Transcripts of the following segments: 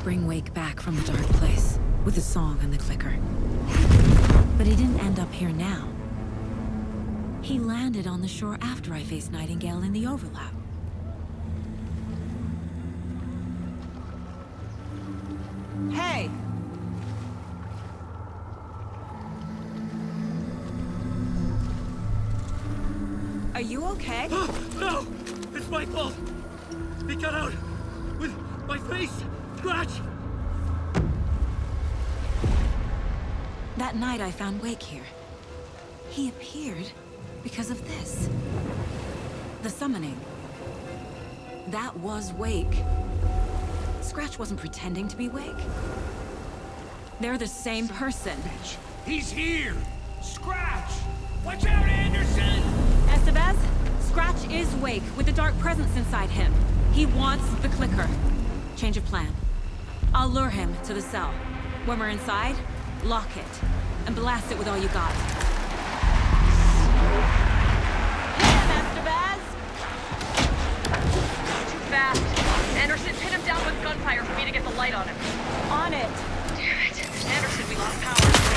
to bring Wake back from the dark place, with the song and the clicker. But he didn't end up here now. He landed on the shore after I faced Nightingale in the overlap. Hey! Are you okay? No! It's my fault! He got out with my face scratch! That night I found Wake here. He appeared because of this. The summoning. That was Wake. Scratch wasn't pretending to be Wake. They're the same person. He's here! Scratch! Watch out, Anderson! Estevez, Scratch is Wake with a dark presence inside him. He wants the clicker. Change of plan. I'll lure him to the cell. When we're inside, lock it, and blast it with all you got. Hit him, Estevez! Too fast. Anderson, pin him down with gunfire for me to get the light on him. On it! Damn it. Anderson, we lost power.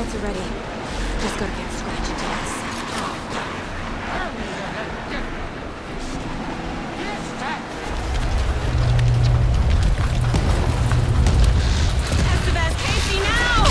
rides are ready. Just gotta get Scratch into this. Estevez, Casey, now!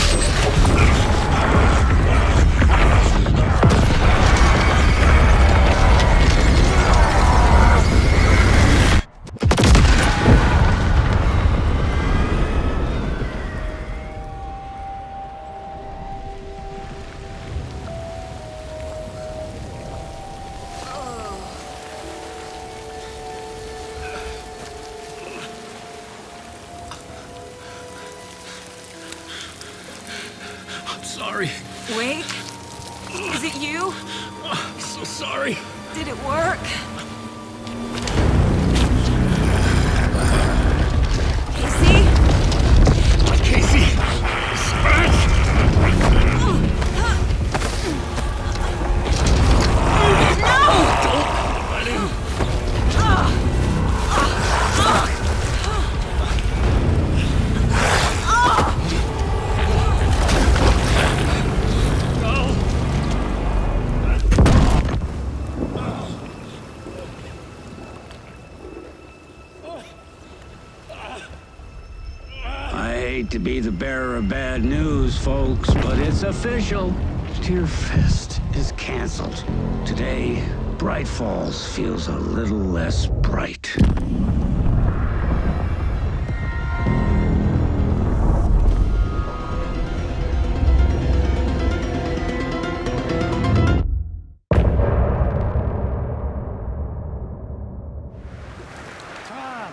I'm sorry. Wake? Is it you? I'm so sorry. Did it work? Casey? Casey! Scratch! Let him. No! I hate to be the bearer of bad news, folks, but it's official. Tearfest is canceled. Today, Bright Falls feels a little less bright. Tom,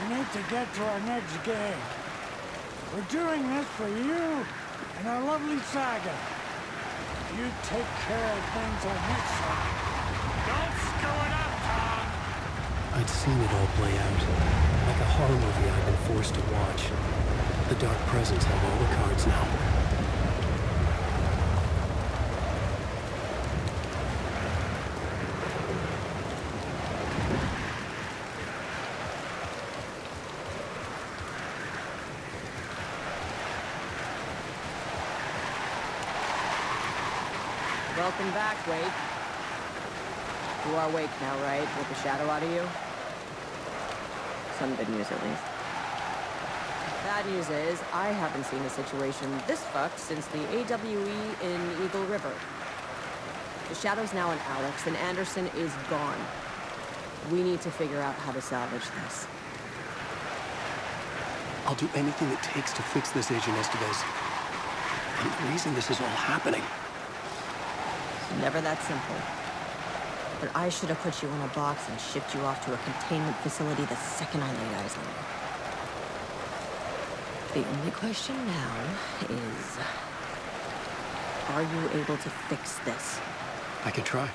we need to get to our next game. We're doing this for you and our lovely saga. You take care of things on this side. Don't screw it up, Tom! I'd seen it all play out. Like a horror movie I'd been forced to watch. The Dark Presence have all the cards now. Welcome back, Wake. You are Wake now, right? With the shadow out of you? Some good news, at least. Bad news is, I haven't seen a situation this fucked since the AWE in Eagle River. The shadow's now in Alex, and Anderson is gone. We need to figure out how to salvage this. I'll do anything it takes to fix this, Agent Estevez. I'm the reason this is all happening. Never that simple. But I should have put you in a box and shipped you off to a containment facility the second I laid eyes on you. The only question now is... are you able to fix this? I can try.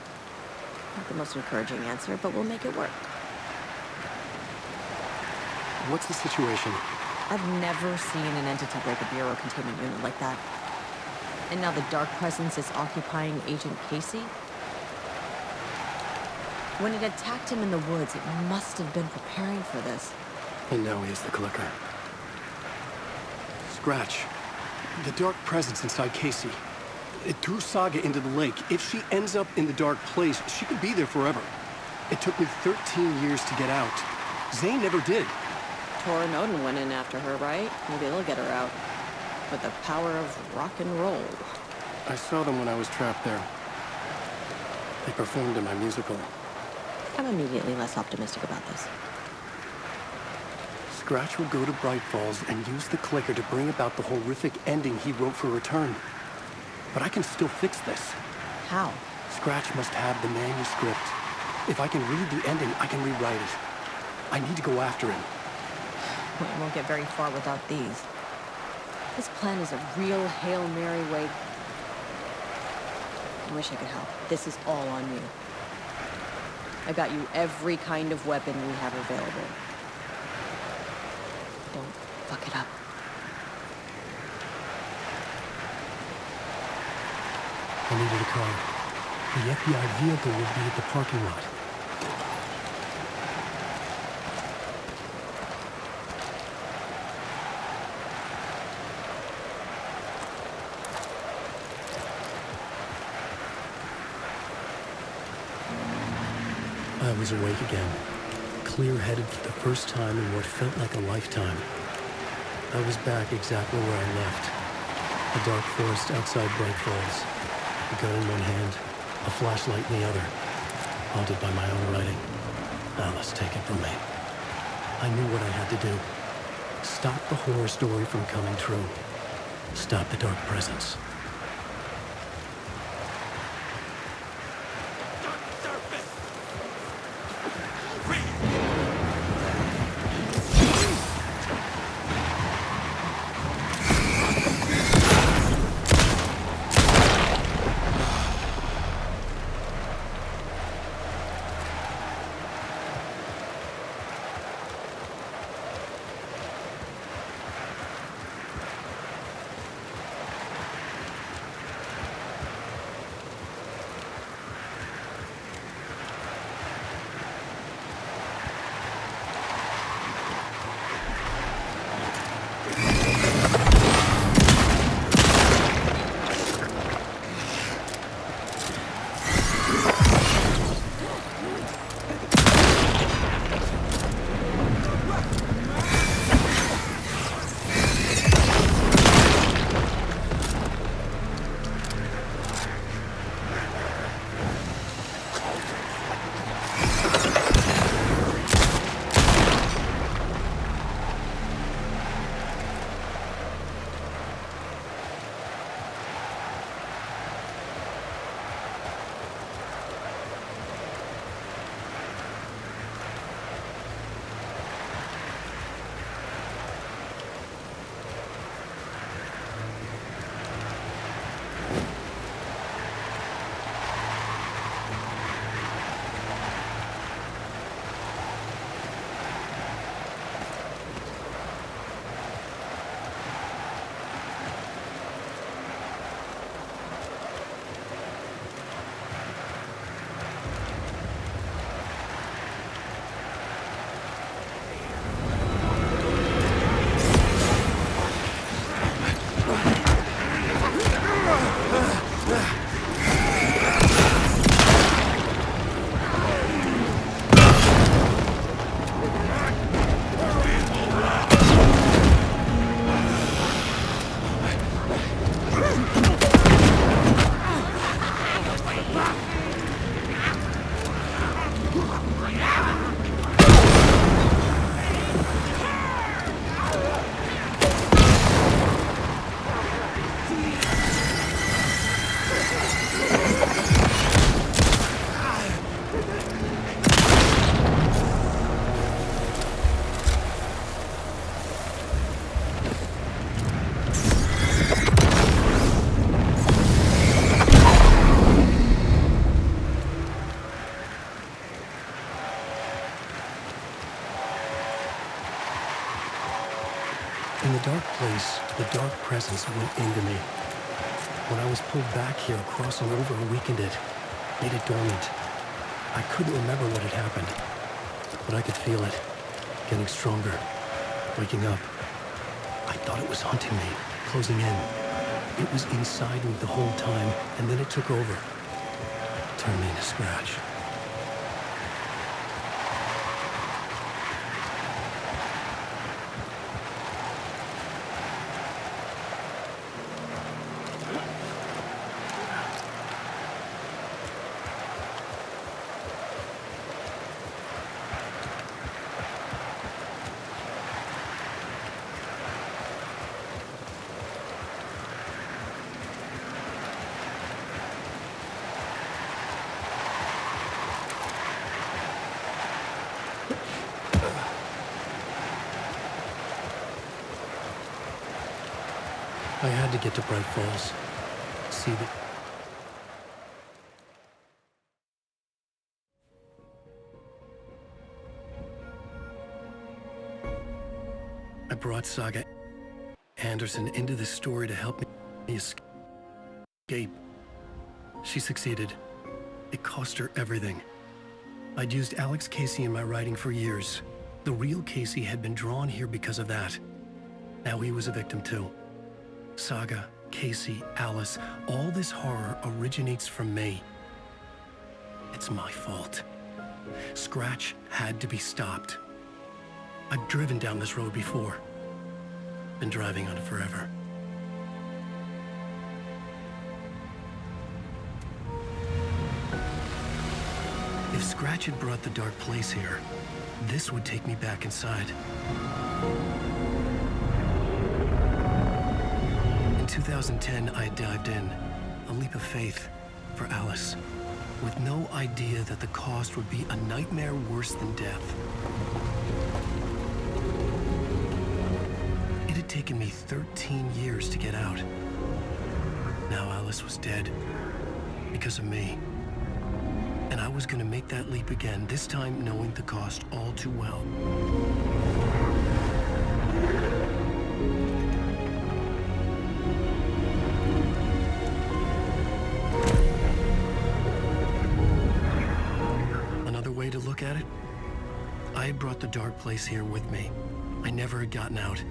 Not the most encouraging answer, but we'll make it work. What's the situation? I've never seen an entity break a Bureau containment unit like that. And now the Dark Presence is occupying Agent Casey? When it attacked him in the woods, it must have been preparing for this. And now he has the clicker. Scratch. The Dark Presence inside Casey. It threw Saga into the lake. If she ends up in the Dark Place, she could be there forever. It took me 13 years to get out. Zane never did. Tor and Odin went in after her, right? Maybe they'll get her out. With the power of rock and roll. I saw them when I was trapped there. They performed in my musical. I'm immediately less optimistic about this. Scratch would go to Bright Falls and use the clicker to bring about the horrific ending he wrote for Return. But I can still fix this. How? Scratch must have the manuscript. If I can read the ending, I can rewrite it. I need to go after him. We won't get very far without these. This plan is a real Hail Mary, Wake. I wish I could help. This is all on you. I got you every kind of weapon we have available. Don't fuck it up. I needed a car. The FBI vehicle would be at the parking lot. was awake again, clear-headed for the first time in what felt like a lifetime. I was back exactly where I left. A dark forest outside Bright Falls. A gun in one hand, a flashlight in the other. Haunted by my own writing. Alice taken from me. I knew what I had to do. Stop the horror story from coming true. Stop the dark presence. In the dark place, the dark presence went into me. When I was pulled back here, crossing over weakened it, made it dormant. I couldn't remember what had happened, but I could feel it, getting stronger, waking up. I thought it was hunting me, closing in. It was inside me the whole time, and then it took over. Turned me into scratch. I had to get to Bright Falls. See the... I brought Saga Anderson into this story to help me escape. She succeeded. It cost her everything. I'd used Alex Casey in my writing for years. The real Casey had been drawn here because of that. Now he was a victim too. Saga, Casey, Alice, all this horror originates from me. It's my fault. Scratch had to be stopped. I've driven down this road before. Been driving on it forever. If Scratch had brought the Dark Place here, this would take me back inside. In 2010, I dived in, a leap of faith for Alice, with no idea that the cost would be a nightmare worse than death. It had taken me 13 years to get out. Now Alice was dead, because of me. And I was gonna make that leap again, this time knowing the cost all too well. Another way to look at it, I had brought the Dark Place here with me. I never had gotten out.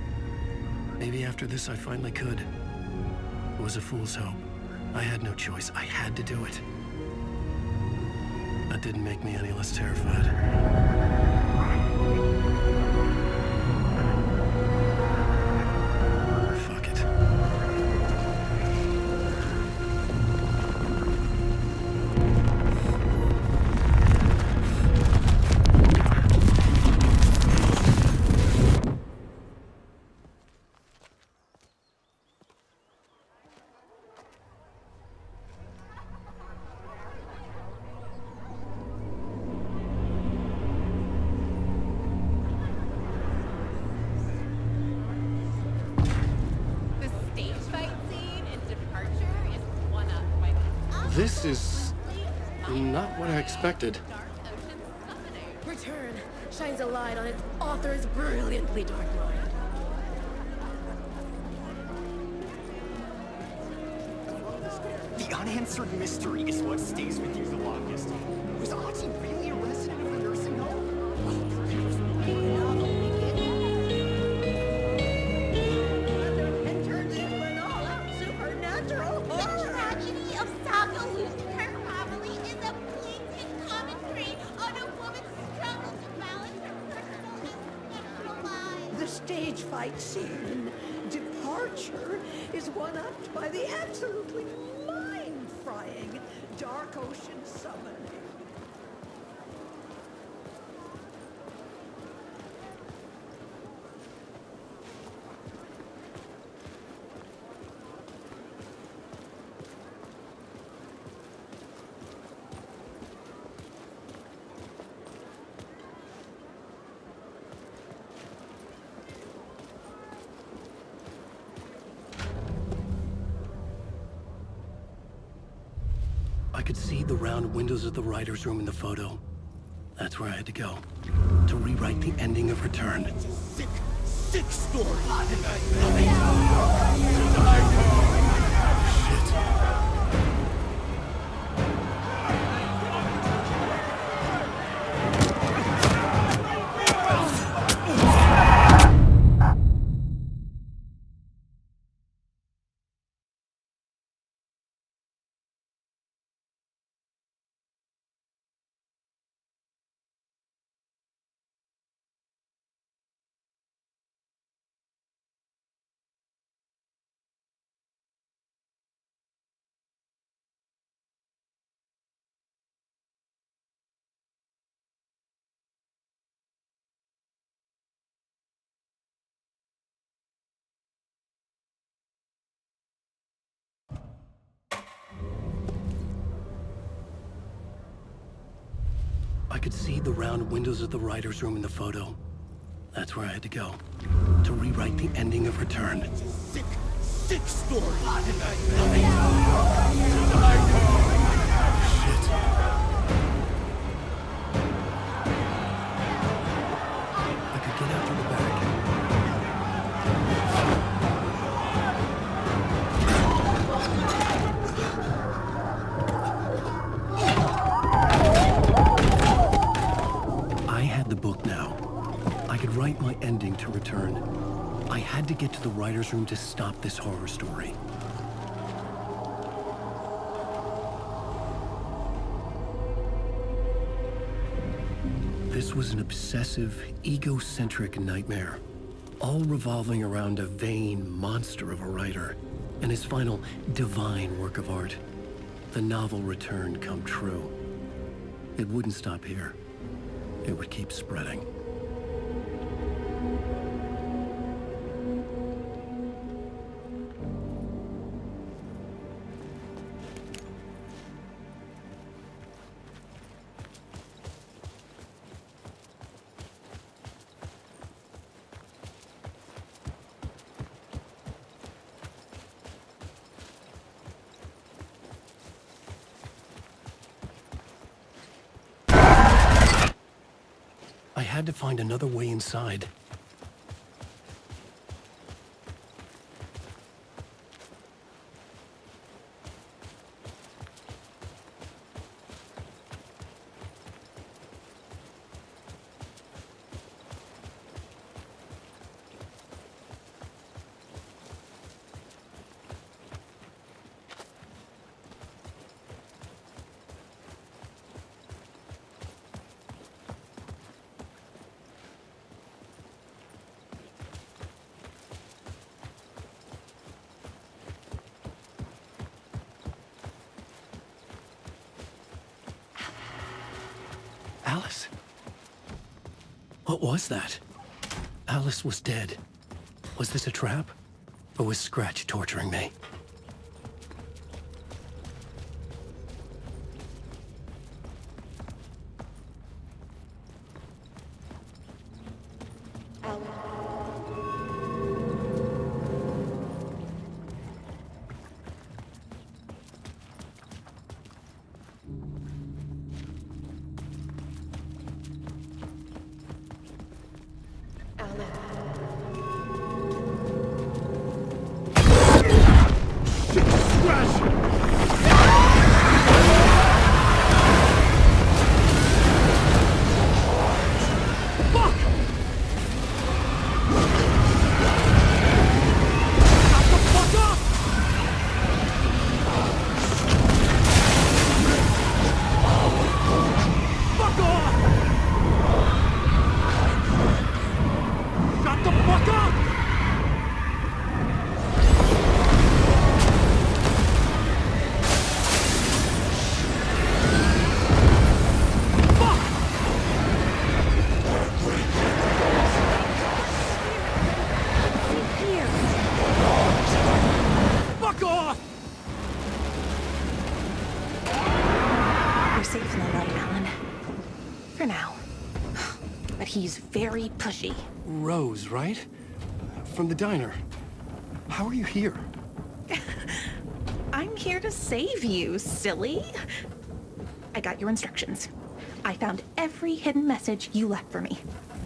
Maybe after this I finally could. It was a fool's hope. I had no choice. I had to do it. That didn't make me any less terrified. Fuck it. This is not what I expected. Return shines a light on its author's brilliantly dark mind. The unanswered mystery is what stays with you the longest. Was Ozzy really a resident of a nursing home? And turns into an all-out supernatural horror. The tragedy of Saga losing her family is a blatant commentary on a woman's struggle to balance her personal and professional lives. The stage fight scene in Departure is one-upped by the absolutely mind-frying Dark Ocean Summoning. I could see the round windows of the writer's room in the photo. That's where I had to go, to rewrite the ending of Return. It's a sick, sick story. I could see the round windows of the writer's room in the photo. That's where I had to go, to rewrite the ending of Return. It's a sick, sick story. I could get out through the back. I had the book now. I could write my ending to Return. I had to get to the writer's room to stop this horror story. This was an obsessive, egocentric nightmare, all revolving around a vain monster of a writer and his final divine work of art, the novel Return come true. It wouldn't stop here. It would keep spreading. I had to find another way inside. Alice? What was that? Alice was dead. Was this a trap? Or was Scratch torturing me? He's very pushy. Rose, right? From the diner. How are you here? I'm here to save you, silly. I got your instructions. I found every hidden message you left for me.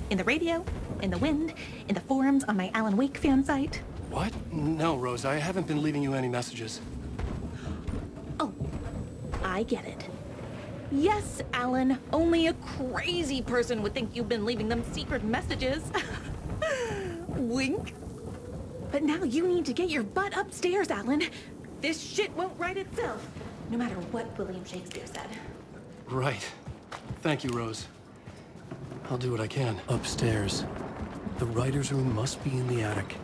In the radio, in the wind, in the forums on my Alan Wake fan site. What? No, Rose, I haven't been leaving you any messages. Oh, I get it. Yes, Alan, only a crazy person would think you've been leaving them secret messages. Wink. But now you need to get your butt upstairs, Alan. This shit won't right itself, no matter what William Shakespeare said. Right. Thank you, Rose. I'll do what I can. Upstairs. The writer's room must be in the attic.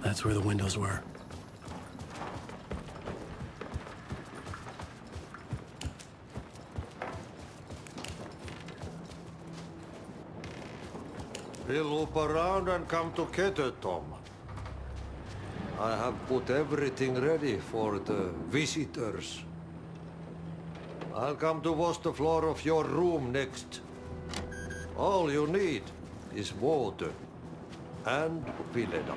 That's where the windows were. We'll loop around and come together, Tom. I have put everything ready for the visitors. I'll come to wash the floor of your room next. All you need is water and Vileda.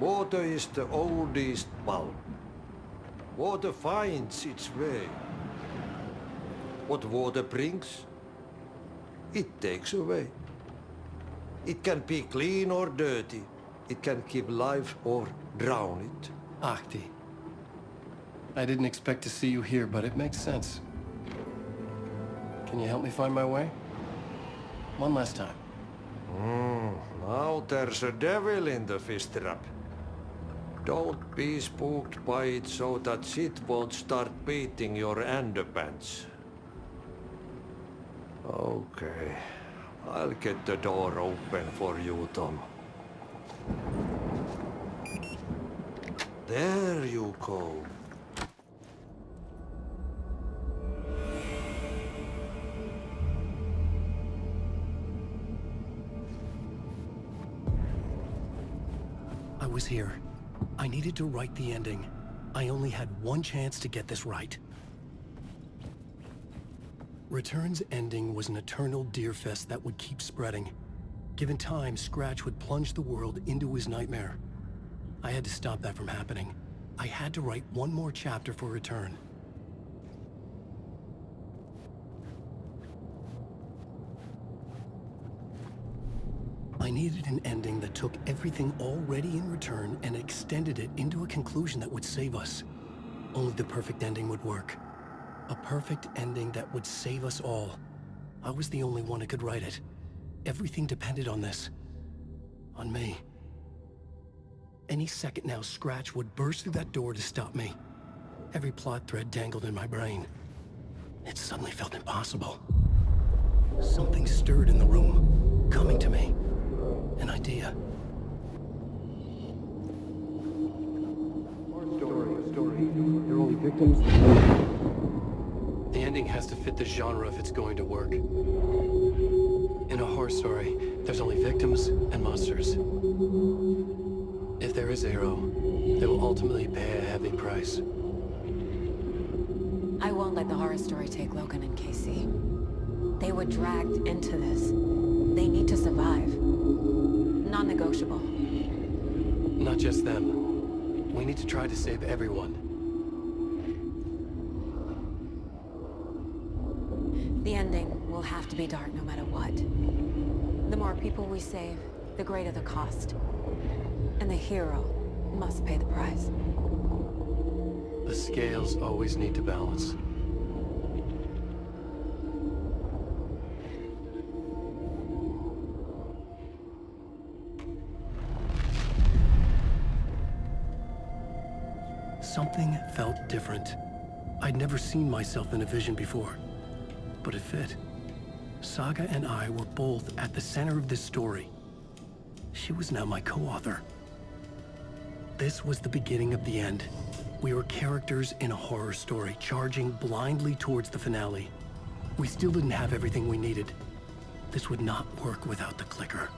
Water is the oldest bulb. Water finds its way. What water brings, it takes away. It can be clean or dirty. It can give life or drown it. Ahti. I didn't expect to see you here, but it makes sense. Can you help me find my way? One last time. Now there's a devil in the fish trap. Don't be spooked by it so that shit won't start beating your underpants. Okay. I'll get the door open for you, Tom. There you go. I was here. I needed to write the ending. I only had one chance to get this right. Return's ending was an eternal Deerfest that would keep spreading. Given time, Scratch would plunge the world into his nightmare. I had to stop that from happening. I had to write one more chapter for Return. I needed an ending that took everything already in Return and extended it into a conclusion that would save us. Only the perfect ending would work. A perfect ending that would save us all. I was the only one who could write it. Everything depended on this. On me. Any second now, Scratch would burst through that door to stop me. Every plot thread dangled in my brain. It suddenly felt impossible. Something stirred in the room, coming to me. An idea. Story. They're only victims. The ending has to fit the genre if it's going to work. In a horror story, there's only victims and monsters. If there is Arrow, they will ultimately pay a heavy price. I won't let the horror story take Logan and Casey. They were dragged into this. They need to survive. Non-negotiable. Not just them. We need to try to save everyone. The ending will have to be dark no matter what. The more people we save, the greater the cost. And the hero must pay the price. The scales always need to balance. Something felt different. I'd never seen myself in a vision before, but it fit. Saga and I were both at the center of this story. She was now my co-author. This was the beginning of the end. We were characters in a horror story, charging blindly towards the finale. We still didn't have everything we needed. This would not work without the clicker.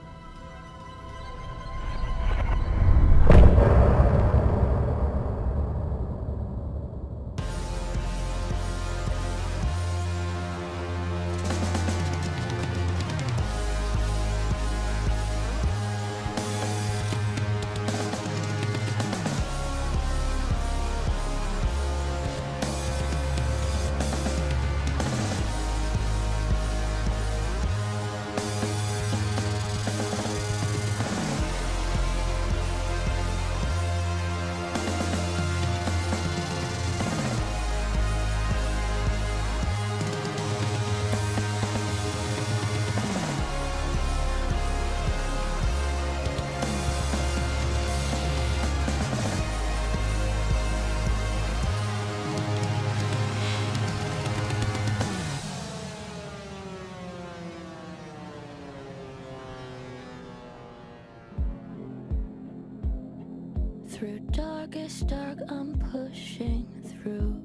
Through darkest dark, I'm pushing through.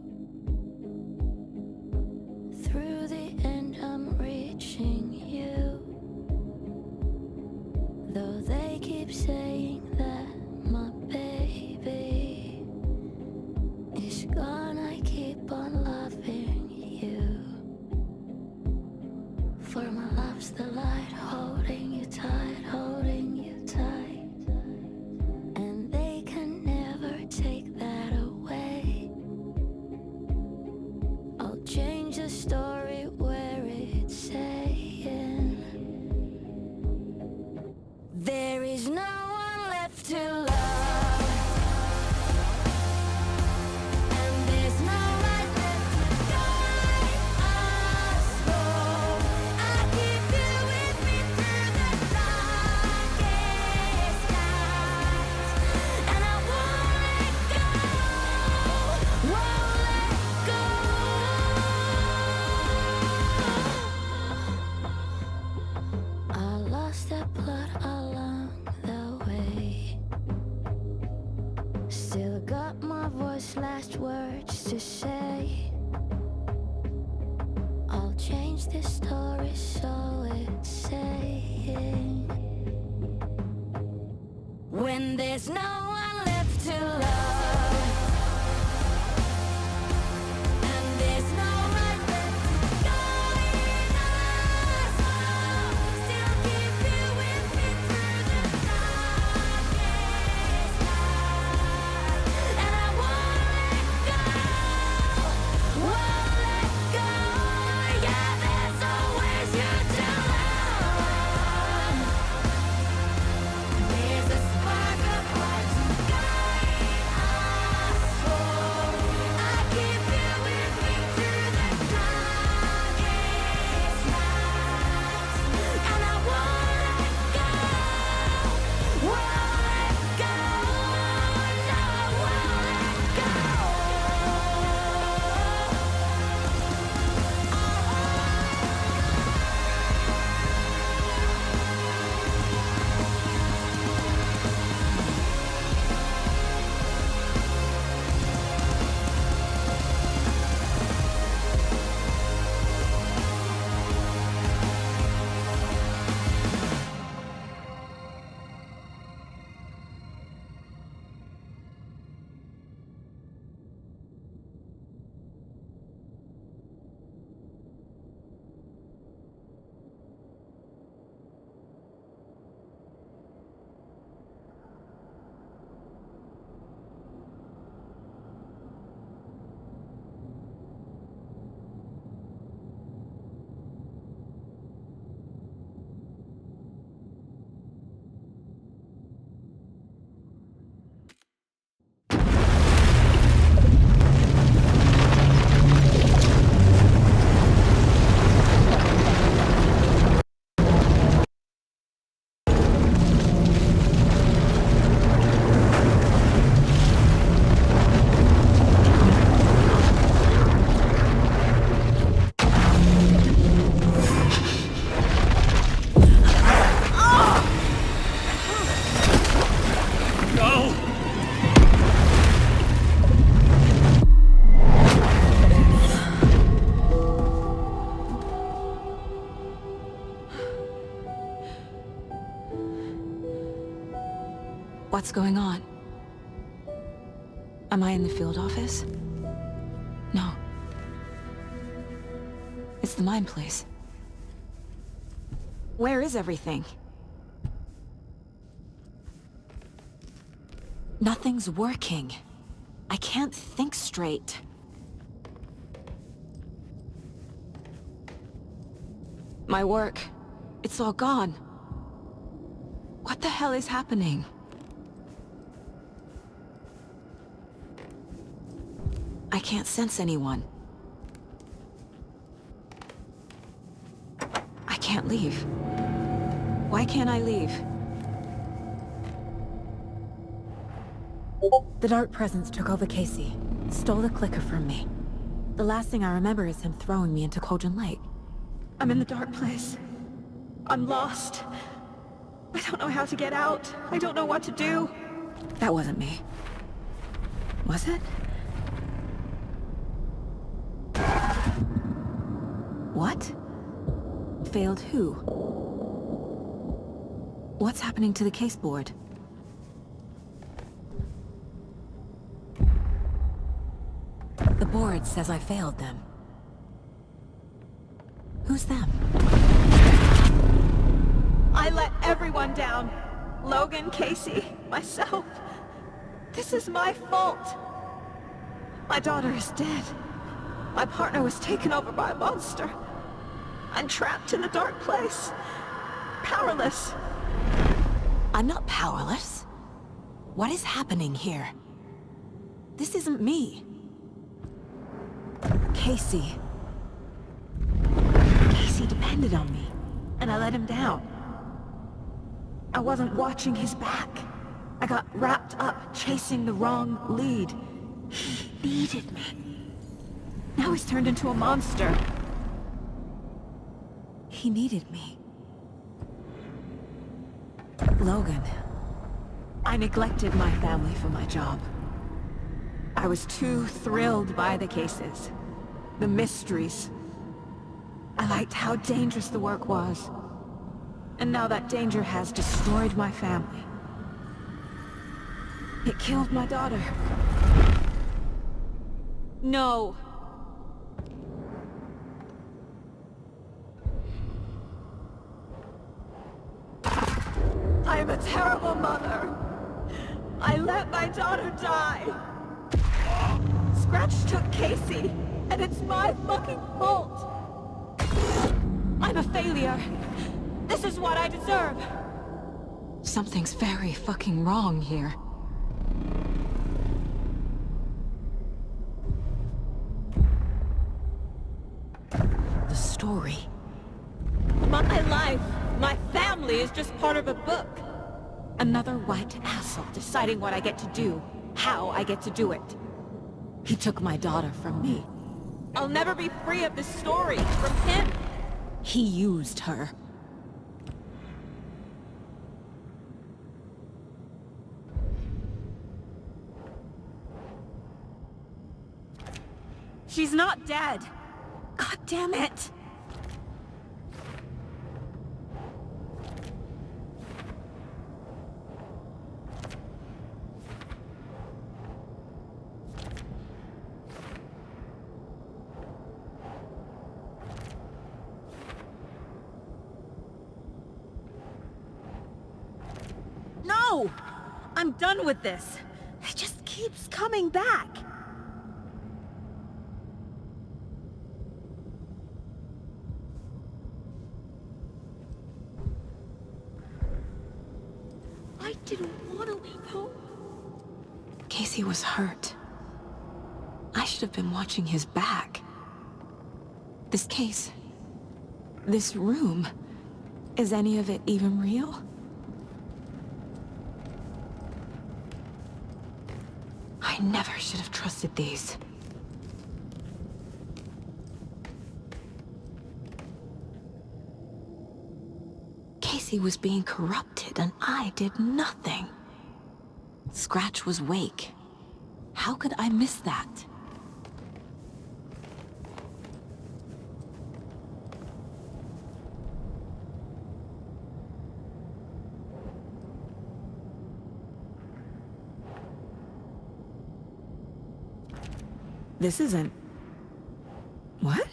Through the end, I'm reaching you. Though they keep saying that my baby is gone, I keep on loving you. For my love's the light, holding you tight, holding you tight. Take that away. when there's no one left to love. And there's no right left to go in us. Still keep you with me through the darkest night. And I won't let go, won't let go. Yeah, there's always you to love. There's a spark of heart to guide us home. I keep you with me through the darkest nights. And I won't let go, won't let go. No, I won't let go. No! What's going on? Am I in the field office? No. It's the mine place. Where is everything? Nothing's working. I can't think straight. My work, it's all gone. What the hell is happening? I can't sense anyone. I can't leave. Why can't I leave? The Dark Presence took over Casey, stole the clicker from me. The last thing I remember is him throwing me into Cauldron Lake. I'm in the dark place. I'm lost. I don't know how to get out. I don't know what to do. That wasn't me. Was it? What? Failed who? What's happening to the case board? The board says I failed them. Who's them? I let everyone down. Logan, Casey, myself. This is my fault. My daughter is dead. My partner was taken over by a monster. I'm trapped in the dark place. Powerless. I'm not powerless. What is happening here? This isn't me. Casey. Casey depended on me, and I let him down. I wasn't watching his back. I got wrapped up chasing the wrong lead. He needed me. Now he's turned into a monster. He needed me. Logan. I neglected my family for my job. I was too thrilled by the cases. The mysteries. I liked how dangerous the work was. And now that danger has destroyed my family. It killed my daughter. No. I am a terrible mother. I let my daughter die. Scratch took Casey, and it's my fucking fault. I'm a failure. This is what I deserve. Something's very fucking wrong here. The story. My life, my family is just part of a book. Another white asshole deciding what I get to do, how I get to do it. He took my daughter from me. I'll never be free of this story from him. He used her. She's not dead. God damn it! No! I'm done with this. It just keeps coming back. I didn't want to leave home. Casey was hurt. I should have been watching his back. This case... this room... is any of it even real? I never should have trusted these. Casey was being corrupted, and I did nothing. Scratch was Wake. How could I miss that? This isn't... What?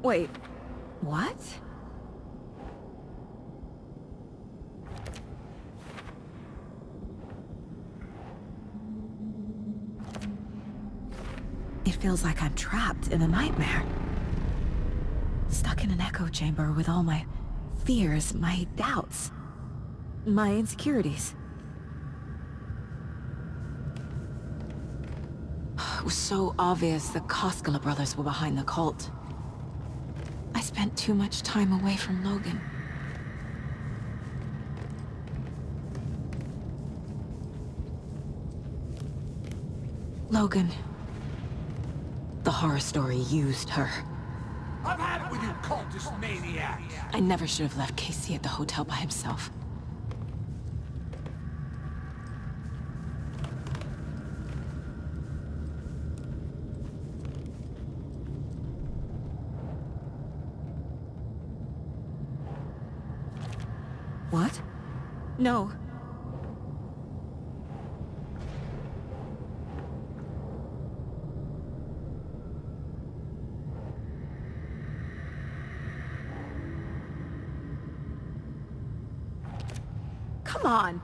Wait, what? It feels like I'm trapped in a nightmare. Stuck in an echo chamber with all my fears, my doubts, my insecurities. It was so obvious the Koskela brothers were behind the cult. I spent too much time away from Logan. Logan. The horror story used her. I've had it with you cultist maniacs! I never should have left Casey at the hotel by himself. What? No. Come on.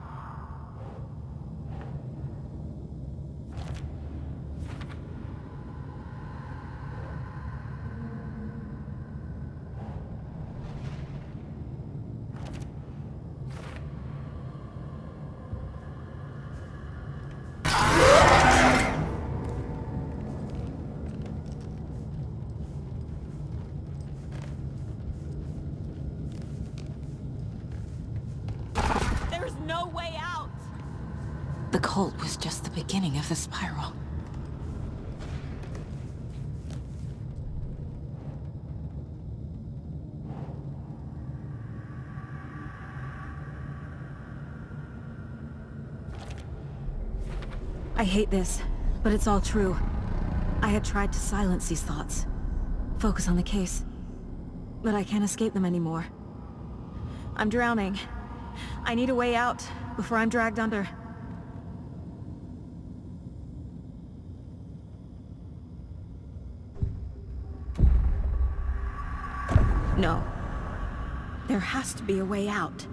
No way out! The cult was just the beginning of the spiral. I hate this, but it's all true. I had tried to silence these thoughts. Focus on the case. But I can't escape them anymore. I'm drowning. I need a way out before I'm dragged under. No. There has to be a way out.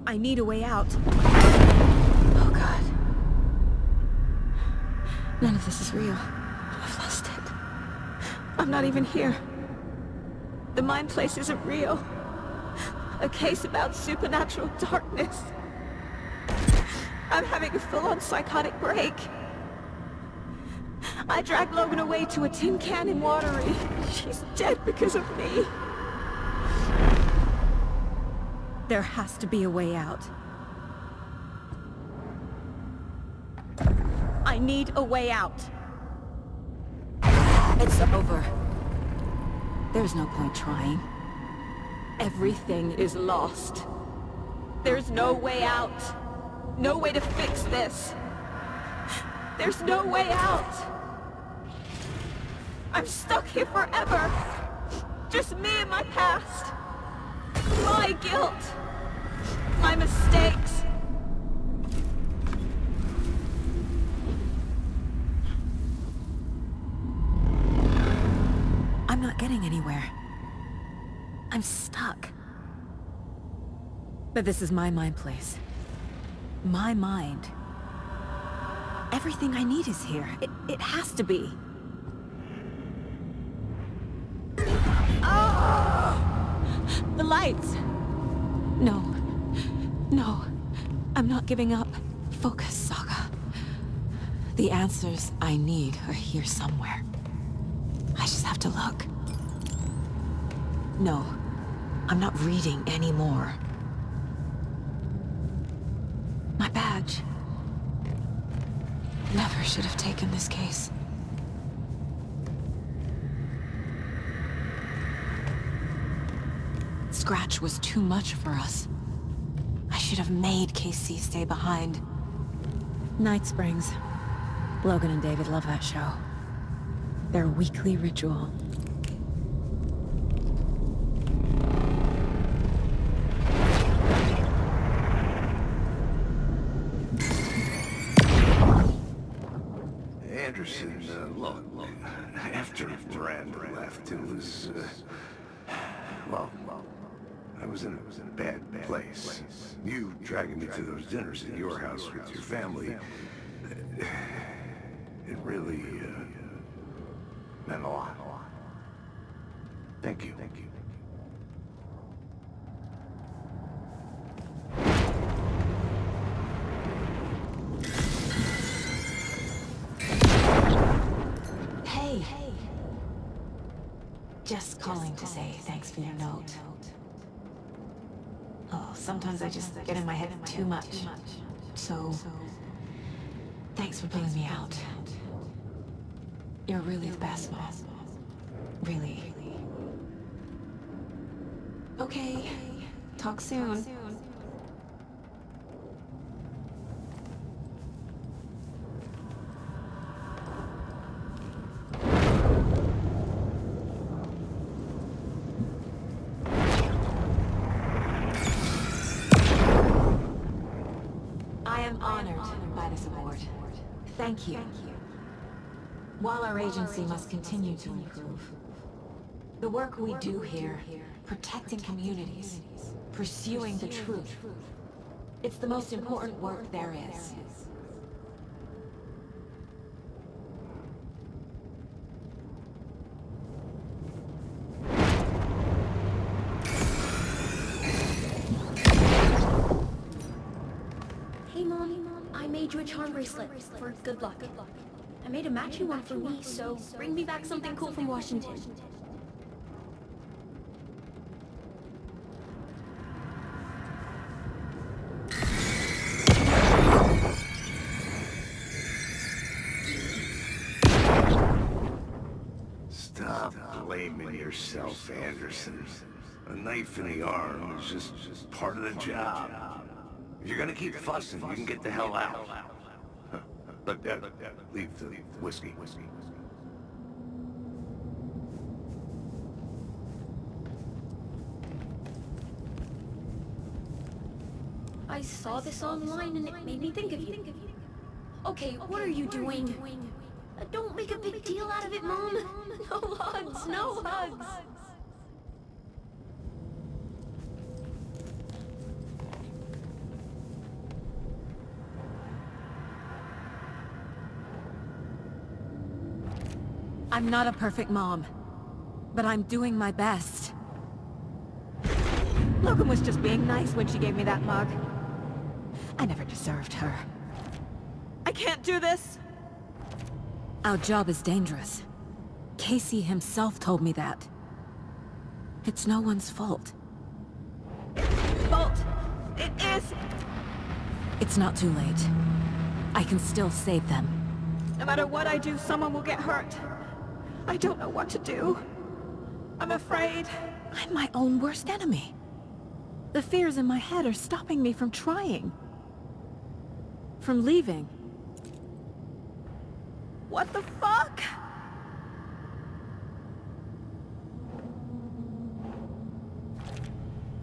I need a way out. Oh God. None of this is real. I've lost it. I'm not even here. The mind place isn't real. A case about supernatural darkness. I'm having a full-on psychotic break. I dragged Logan away to a tin can in Watery. She's dead because of me. There has to be a way out. I need a way out. It's over. There's no point trying. Everything is lost. There's no way out. No way to fix this. There's no way out. I'm stuck here forever. Just me and my past. My guilt. My mistakes. I'm not getting anywhere. I'm stuck. But this is my mind place. My mind. Everything I need is here. It has to be. Oh! The lights! No. No. I'm not giving up. Focus, Saga. The answers I need are here somewhere. I just have to look. No. I'm not reading anymore. My badge. Never should have taken this case. Scratch was too much for us. I should have made KC stay behind. Night Springs. Logan and David love that show. Their weekly ritual. Anderson, look, after Miranda left, it was, well, I was in a bad place. You dragging me to those dinners at your house with your family, it really, meant a lot. Thank you. Hey. Just calling to say thanks for your note. Oh, sometimes I just get in my head too much. So, thanks for pulling me out. You're really the best, Mom. Really. Okay. Talk soon. I am honored by this award. Thank you. While our agency must continue to improve, the work we do here, protecting communities, pursuing the truth, it's the most important work there is. Hey Mom, I made you a charm bracelet for good luck. I made a matching one for me, so bring me back something cool from Washington. Stop blaming yourself, Anderson. A knife in the arm is just part of the job. If you're gonna keep fussing, you can get the hell out. But leave the whiskey. I saw this online and it made me think of you. Okay, what are you doing? Don't make a big deal out of it, Mom. No hugs, no hugs. I'm not a perfect mom, but I'm doing my best. Logan was just being nice when she gave me that mug. I never deserved her. I can't do this! Our job is dangerous. Casey himself told me that. It's no one's fault. Fault! It is! It's not too late. I can still save them. No matter what I do, someone will get hurt. I don't know what to do. I'm afraid. I'm my own worst enemy. The fears in my head are stopping me from trying. From leaving. What the fuck?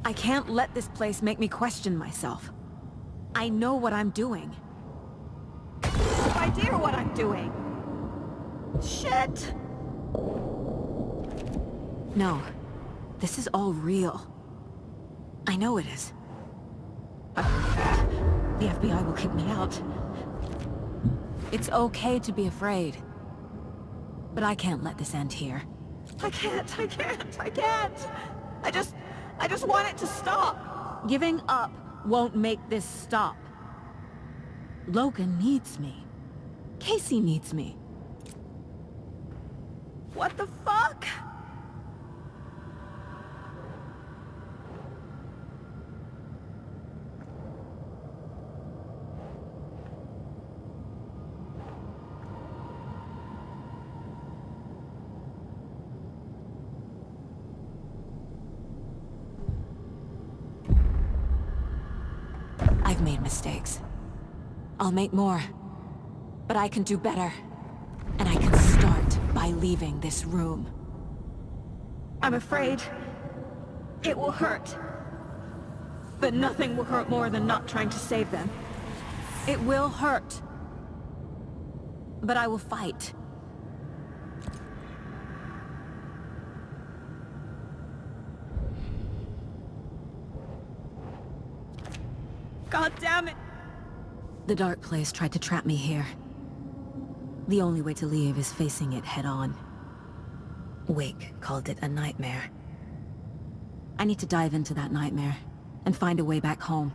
I can't let this place make me question myself. I know what I'm doing. No idea what I'm doing. Shit! No. This is all real. I know it is. The FBI will kick me out. It's okay to be afraid. But I can't let this end here. I can't. I just want it to stop. Giving up won't make this stop. Logan needs me. Casey needs me. What the fuck? I've made mistakes. I'll make more. But I can do better. And I can start by leaving this room. I'm afraid it will hurt. But nothing will hurt more than not trying to save them. It will hurt. But I will fight. God damn it! The Dark Place tried to trap me here. The only way to leave is facing it head-on. Wake called it a nightmare. I need to dive into that nightmare, and find a way back home.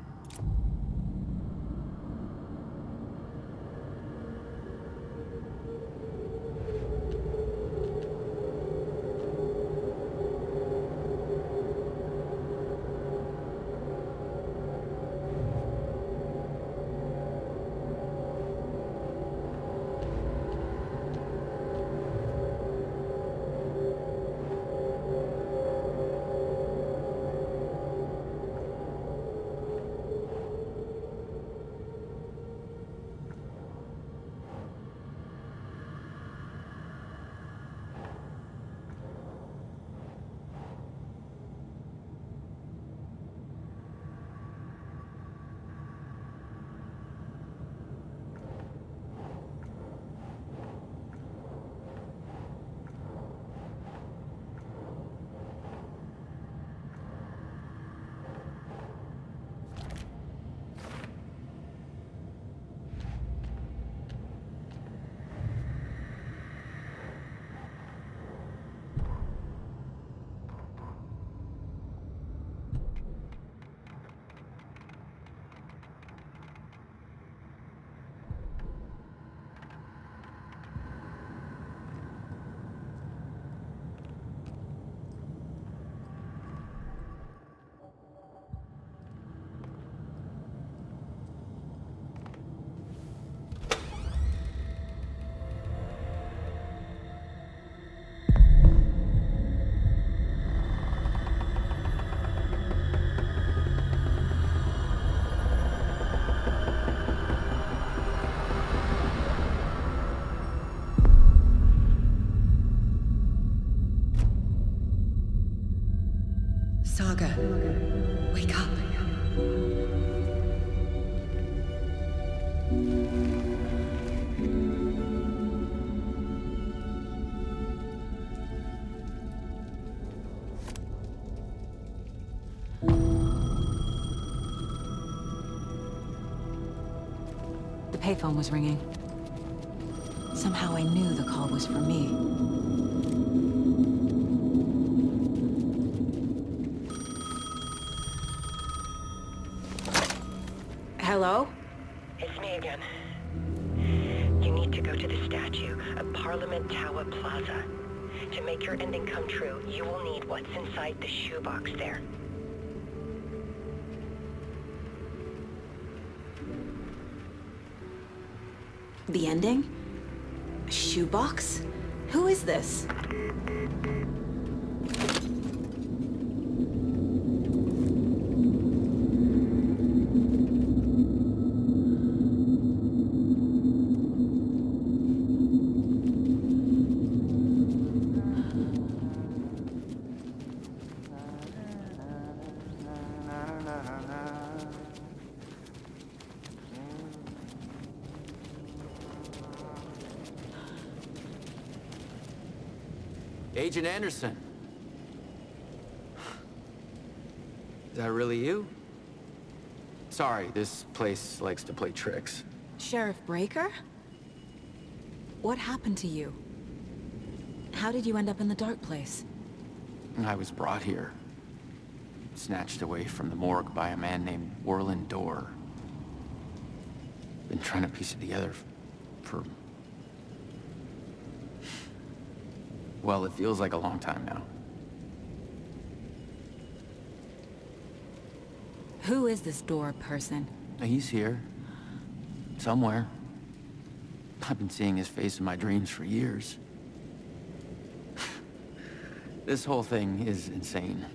payphone was ringing. Somehow I knew the call was for me. Hello? It's me again. You need to go to the statue of Parliament Tower Plaza. To make your ending come true, you will need what's inside the shoebox there. The ending? A shoebox? Who is this? Agent Anderson. Is that really you? Sorry, this place likes to play tricks. Sheriff Breaker? What happened to you? How did you end up in the dark place? I was brought here. Snatched away from the morgue by a man named Warland Dorr. Been trying to piece it together for... well, it feels like a long time now. Who is this Dorr person? He's here. Somewhere. I've been seeing his face in my dreams for years. This whole thing is insane.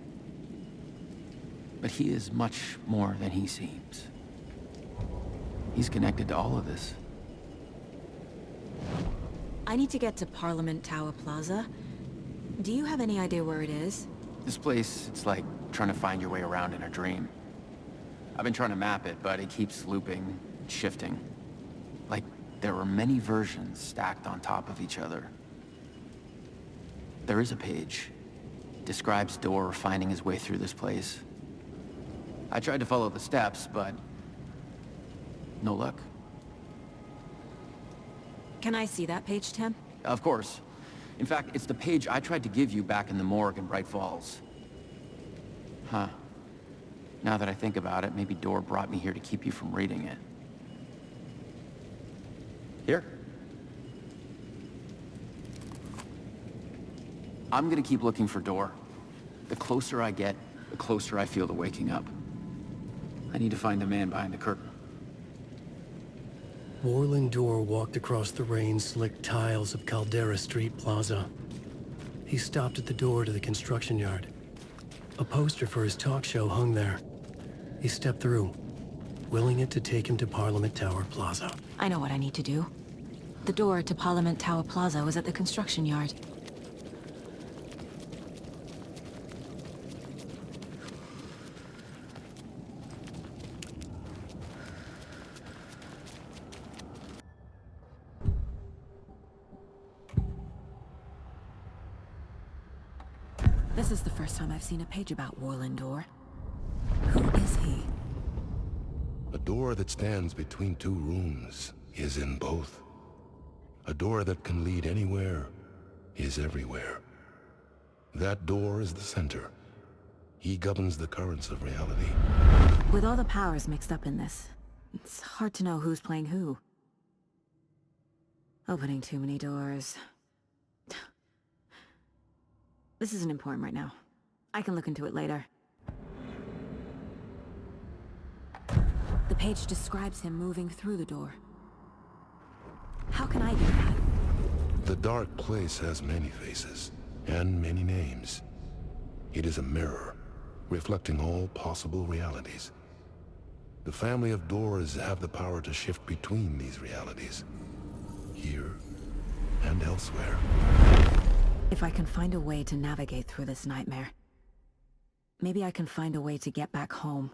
But he is much more than he seems. He's connected to all of this. I need to get to Parliament Tower Plaza. Do you have any idea where it is? This place, it's like trying to find your way around in a dream. I've been trying to map it, but it keeps looping, shifting. Like there are many versions stacked on top of each other. There is a page. Describes Dorr finding his way through this place. I tried to follow the steps, but no luck. Can I see that page, Tim? Of course. In fact, it's the page I tried to give you back in the morgue in Bright Falls. Huh. Now that I think about it, maybe Dorr brought me here to keep you from reading it. Here. I'm gonna keep looking for Dorr. The closer I get, the closer I feel to waking up. I need to find the man behind the curtain. Warland Dorr walked across the rain-slicked tiles of Caldera Street Plaza. He stopped at the door to the construction yard. A poster for his talk show hung there. He stepped through, willing it to take him to Parliament Tower Plaza. I know what I need to do. The door to Parliament Tower Plaza was at the construction yard. This is the first time I've seen a page about Warland Dorr. Who is he? A door that stands between two rooms is in both. A door that can lead anywhere is everywhere. That door is the center. He governs the currents of reality. With all the powers mixed up in this, it's hard to know who's playing who. Opening too many doors. This isn't important right now. I can look into it later. The page describes him moving through the door. How can I do that? The dark place has many faces, and many names. It is a mirror, reflecting all possible realities. The family of Dorrs have the power to shift between these realities, here and elsewhere. If I can find a way to navigate through this nightmare, maybe I can find a way to get back home.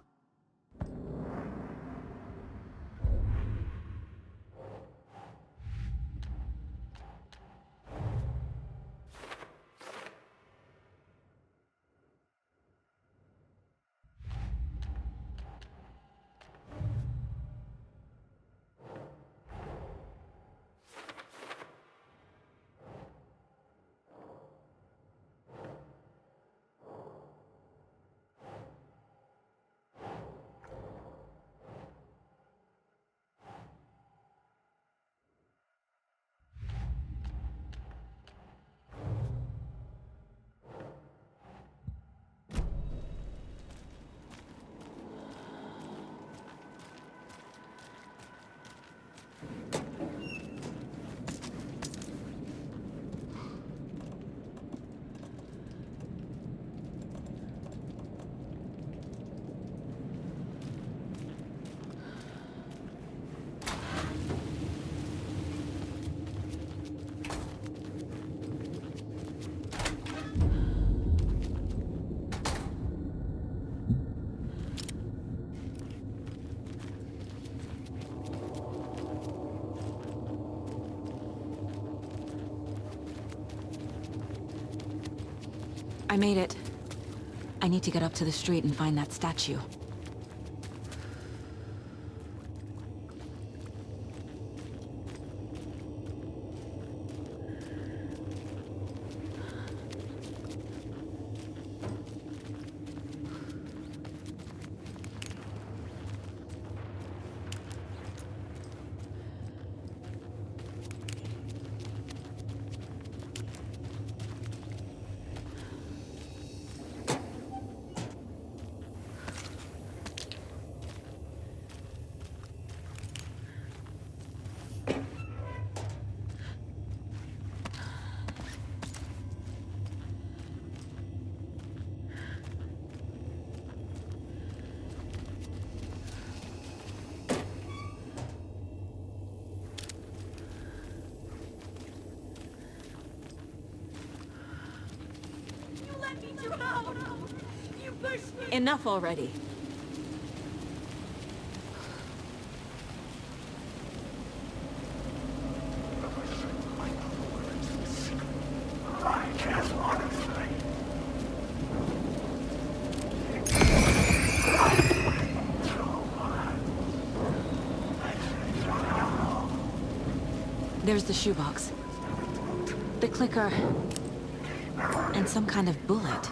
made it. I need to get up to the street and find that statue. Enough already. There's the shoebox. The clicker. And some kind of bullet.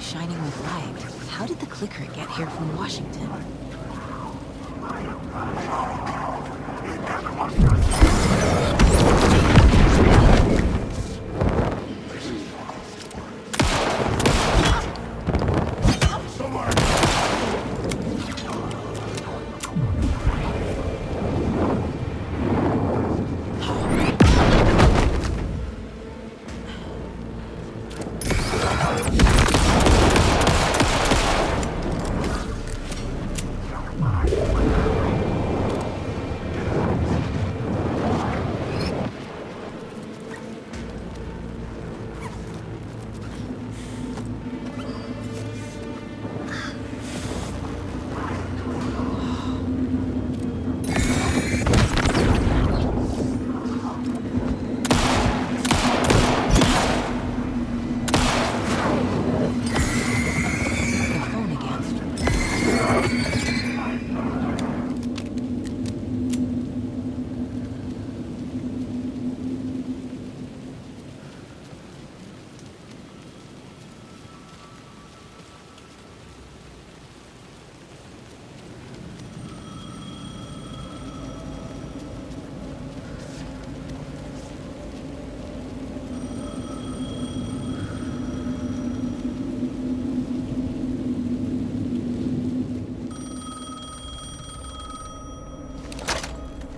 Shining with light. How did the clicker get here from Washington?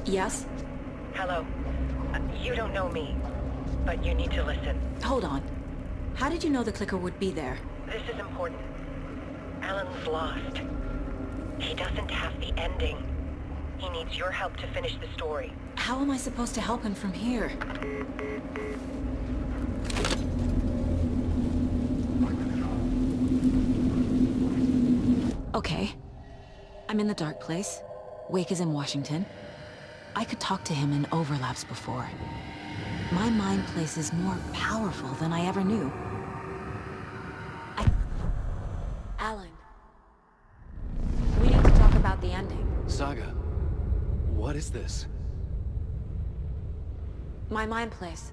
Yes? Hello. You don't know me, but you need to listen. Hold on. How did you know the clicker would be there? This is important. Alan's lost. He doesn't have the ending. He needs your help to finish the story. How am I supposed to help him from here? Okay. I'm in the dark place. Wake is in Washington. I could talk to him in overlaps before. My mind place is more powerful than I ever knew. Alan. We need to talk about the ending. Saga, what is this? My mind place.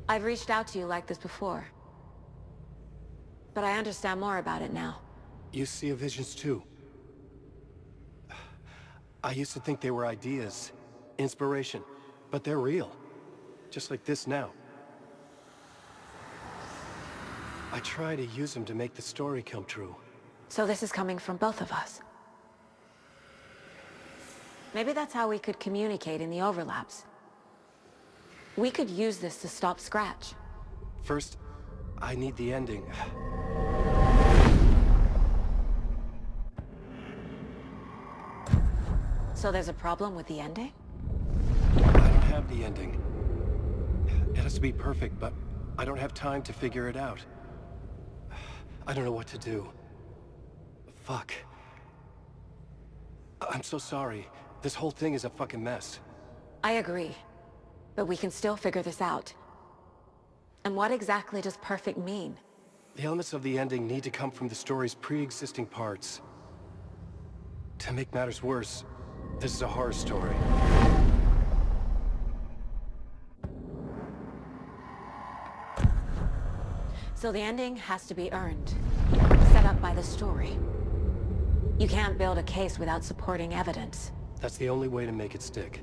I've reached out to you like this before. But I understand more about it now. You see visions too. I used to think they were ideas, inspiration, but they're real. Just like this now. I try to use them to make the story come true. So this is coming from both of us. Maybe that's how we could communicate in the overlaps. We could use this to stop Scratch. First, I need the ending. So there's a problem with the ending? I don't have the ending. It has to be perfect, but I don't have time to figure it out. I don't know what to do. Fuck. I'm so sorry. This whole thing is a fucking mess. I agree. But we can still figure this out. And what exactly does perfect mean? The elements of the ending need to come from the story's pre-existing parts. To make matters worse, this is a horror story. So the ending has to be earned, set up by the story. You can't build a case without supporting evidence. That's the only way to make it stick.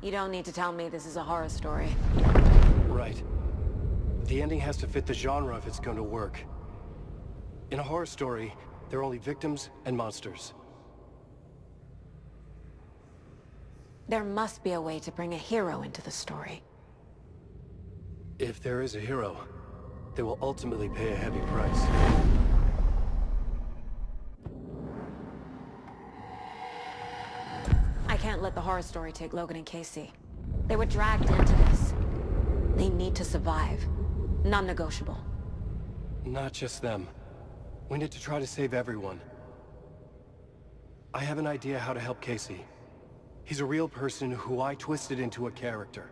You don't need to tell me this is a horror story. Right. The ending has to fit the genre if it's going to work. In a horror story, there are only victims and monsters. There must be a way to bring a hero into the story. If there is a hero, they will ultimately pay a heavy price. I can't let the horror story take Logan and Casey. They were dragged into this. They need to survive. Non-negotiable. Not just them. We need to try to save everyone. I have an idea how to help Casey. He's a real person who I twisted into a character.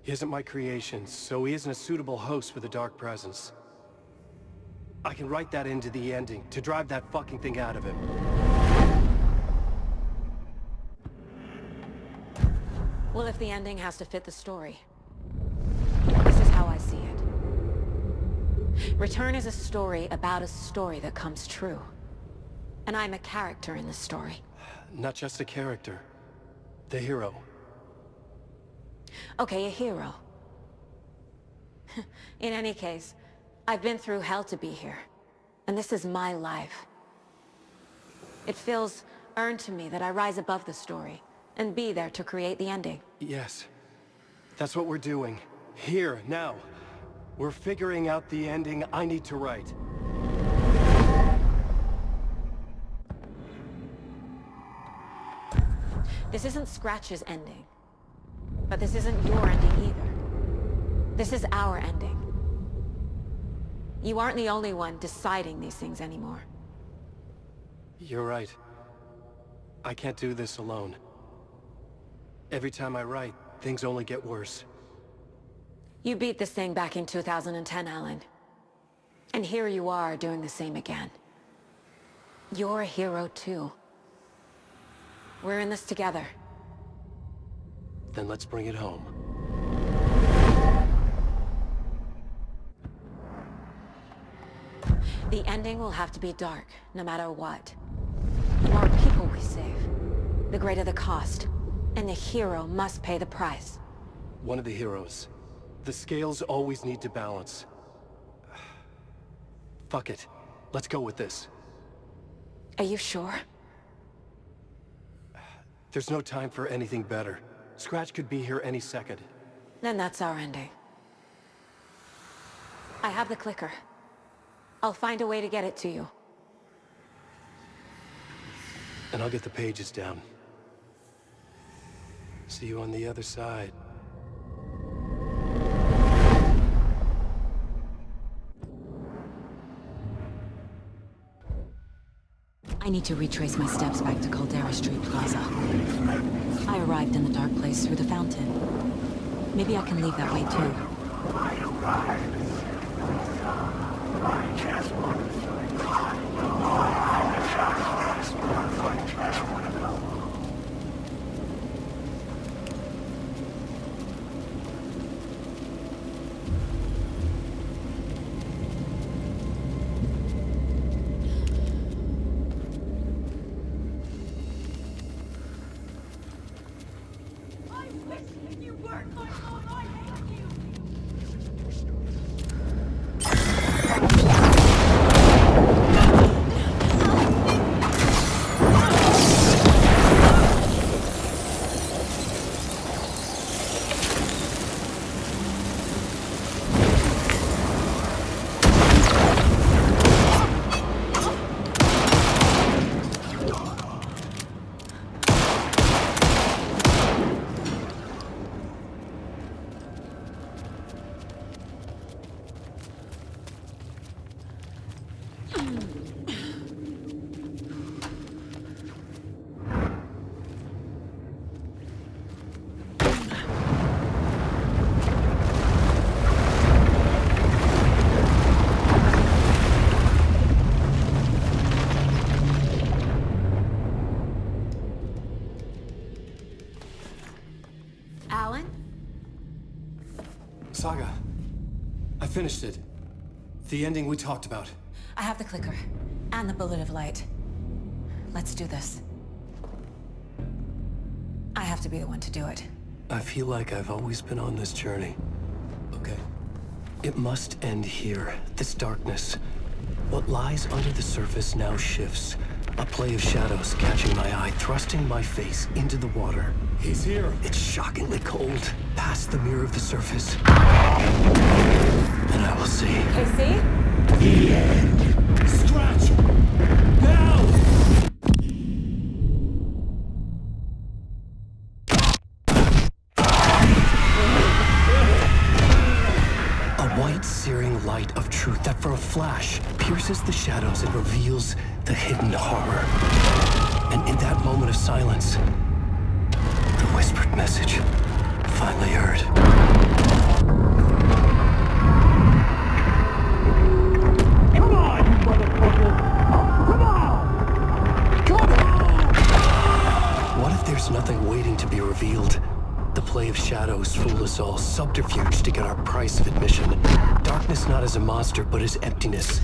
He isn't my creation, so he isn't a suitable host for the Dark Presence. I can write that into the ending to drive that fucking thing out of him. Well, if the ending has to fit the story, this is how I see it. Return is a story about a story that comes true. And I'm a character in the story. Not just a character. The hero. Okay, a hero. In any case, I've been through hell to be here. And this is my life. It feels earned to me that I rise above the story and be there to create the ending. Yes. That's what we're doing. Here, now. We're figuring out the ending I need to write. This isn't Scratch's ending. But this isn't your ending either. This is our ending. You aren't the only one deciding these things anymore. You're right. I can't do this alone. Every time I write, things only get worse. You beat this thing back in 2010, Alan. And here you are doing the same again. You're a hero too. We're in this together. Then let's bring it home. The ending will have to be dark, no matter what. The more people we save, the greater the cost. And the hero must pay the price. One of the heroes. The scales always need to balance. Fuck it. Let's go with this. Are you sure? There's no time for anything better. Scratch could be here any second. Then that's our ending. I have the clicker. I'll find a way to get it to you. And I'll get the pages down. See you on the other side. I need to retrace my steps back to Caldera Street Plaza. I arrived in the dark place through the fountain. Maybe I can leave that way too. Saga, I finished it. The ending we talked about. I have the clicker. And the bullet of light. Let's do this. I have to be the one to do it. I feel like I've always been on this journey. Okay. It must end here. This darkness. What lies under the surface now shifts. A play of shadows catching my eye, thrusting my face into the water. He's here. It's shockingly cold. Past the mirror of the surface. And I will see. Casey? The end. Scratch! Now! A white, searing light of truth that for a flash pierces the shadows and reveals the hidden horror. And in that moment of silence, the whispered message finally heard. Come on, you motherfucker! Come on! Come on! What if there's nothing waiting to be revealed? The play of shadows fool us all, subterfuge to get our price of admission. Darkness not as a monster, but as emptiness.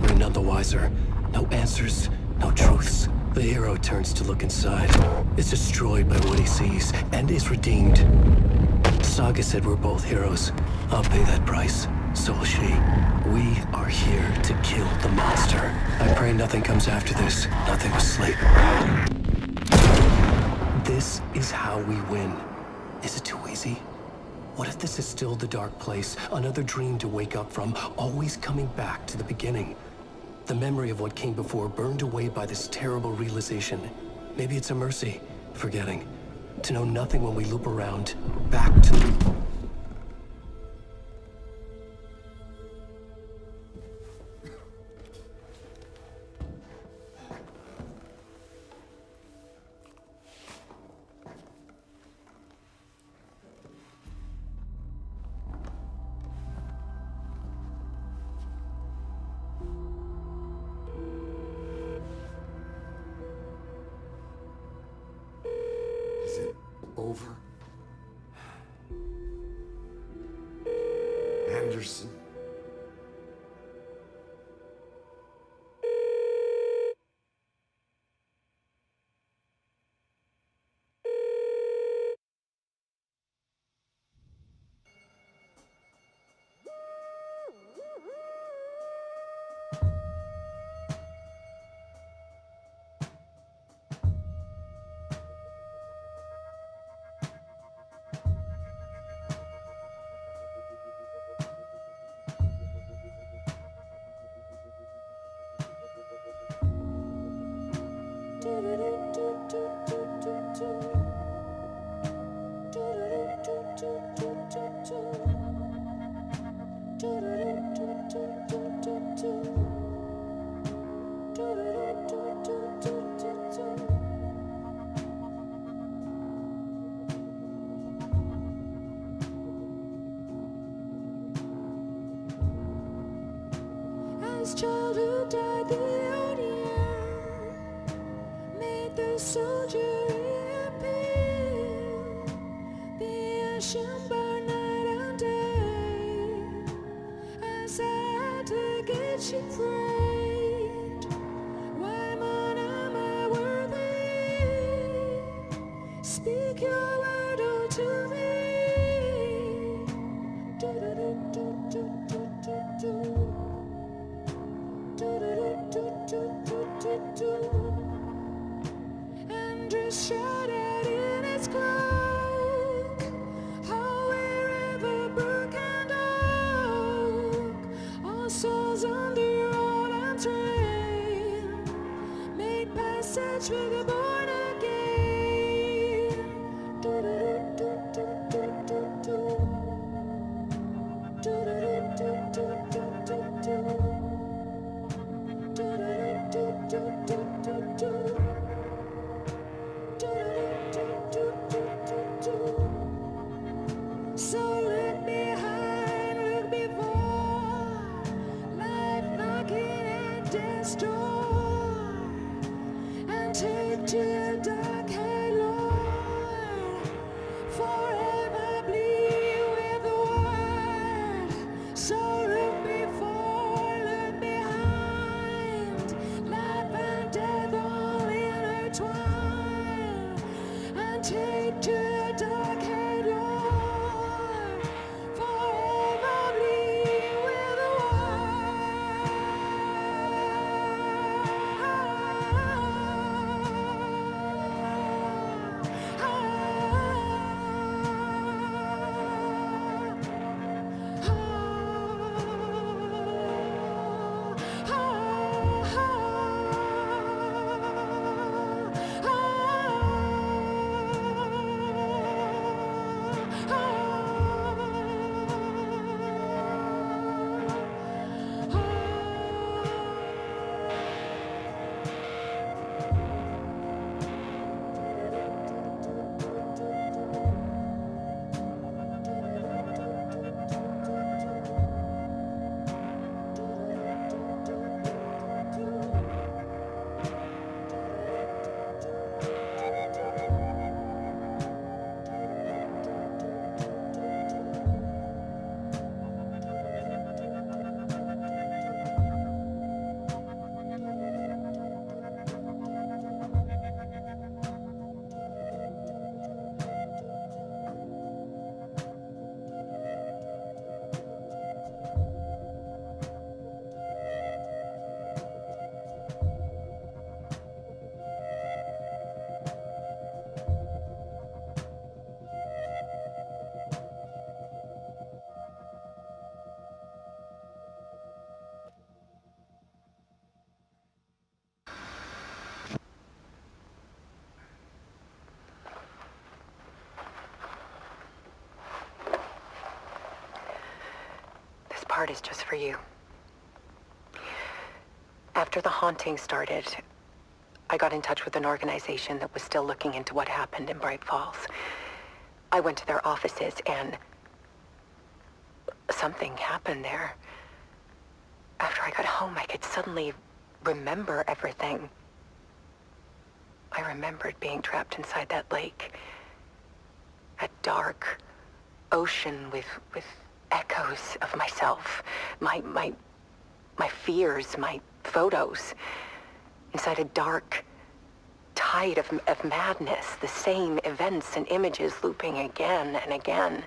We're none the wiser. No answers, no truths. The hero turns to look inside. Is destroyed by what he sees, and is redeemed. Saga said we're both heroes. I'll pay that price. So will she. We are here to kill the monster. I pray nothing comes after this. Nothing will sleep. This is how we win. Is it too easy? What if this is still the dark place? Another dream to wake up from, always coming back to the beginning. The memory of what came before burned away by this terrible realization. Maybe it's a mercy, forgetting. To know nothing when we loop around, back to... Over. Anderson. As childhood died, the onion made the soldier reappear. The ocean burned night and day as I had to get you framed. Why, man, am I worthy? Speak your word unto me. And just shrouded in its cloak, how wherever brook and oak, all souls on the road and train made passage with the born again. So look behind, look before, life knocking at death's door, and take to your dark headlong, forever bleed with the war. part is just for you. After the haunting started, I got in touch with an organization that was still looking into what happened in Bright Falls. I went to their offices and something happened there. After I got home, I could suddenly remember everything. I remembered being trapped inside that lake. A dark ocean with echoes of myself, my fears, my photos, inside a dark tide of madness, the same events and images looping again and again.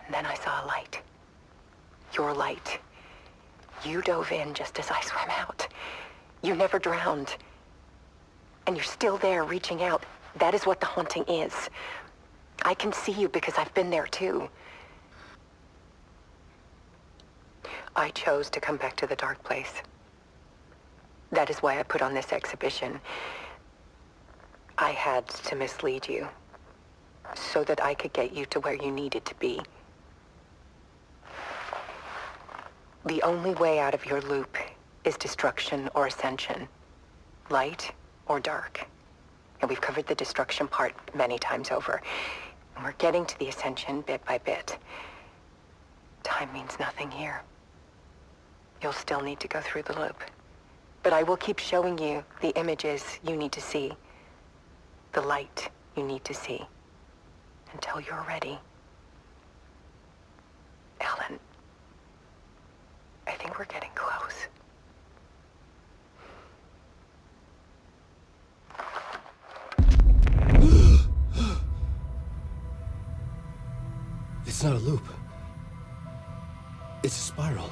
And then I saw a light. Your light. You dove in just as I swam out. You never drowned. And you're still there reaching out. That is what the haunting is. I can see you because I've been there too. I chose to come back to the dark place. That is why I put on this exhibition. I had to mislead you so that I could get you to where you needed to be. The only way out of your loop is destruction or ascension, light or dark. And we've covered the destruction part many times over. And we're getting to the ascension bit by bit. Time means nothing here. You'll still need to go through the loop. But I will keep showing you the images you need to see, the light you need to see, until you're ready. Alan, I think we're getting close. It's not a loop. It's a spiral.